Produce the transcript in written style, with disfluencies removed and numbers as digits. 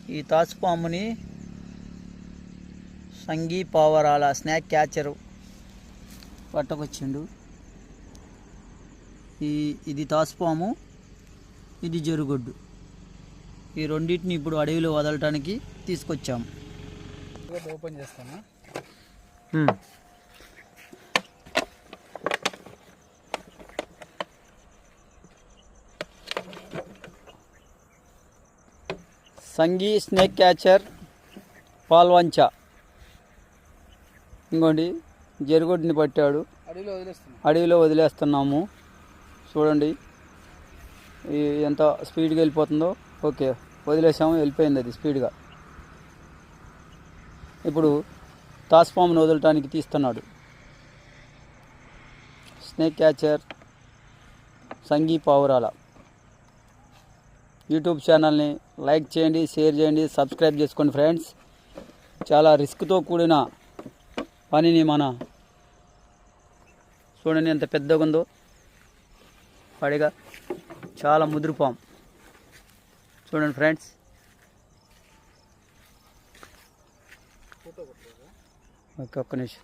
ఈ తాచుపాముని సంగీ పావరాల స్నాక్ క్యాచరు పట్టకొచ్చిండు. ఇది తాచుపాము, ఇది జరుగుడ్డు. ఈ రెండింటిని ఇప్పుడు అడవిలో వదలటానికి తీసుకొచ్చాము. ఓపెన్ చేస్తాను. సంగీ స్నేక్ క్యాచర్ పాల్వంచ. ఇంకోండి జరుగుడ్ని పట్టాడు, అడవిలో వదిలేస్తున్నాము. చూడండి ఎంత స్పీడ్గా వెళ్ళిపోతుందో. ఓకే, వదిలేసాము, వెళ్ళిపోయింది అది స్పీడ్గా. ఇప్పుడు తాచుపామును వదలటానికి తీస్తున్నాడు. స్నేక్ క్యాచర్ సంగీ పావురాల యూట్యూబ్ ఛానల్ని లైక్ చేయండి, షేర్ చేయండి, సబ్స్క్రైబ్ చేసుకోండి ఫ్రెండ్స్. చాలా రిస్క్తో కూడిన పనిని చూడండి ఎంత పెద్దగా ఉందో. పడిగా చాలా ముదురుపాము. చూడండి ఫ్రెండ్స్. ఒక్క నిమిషం.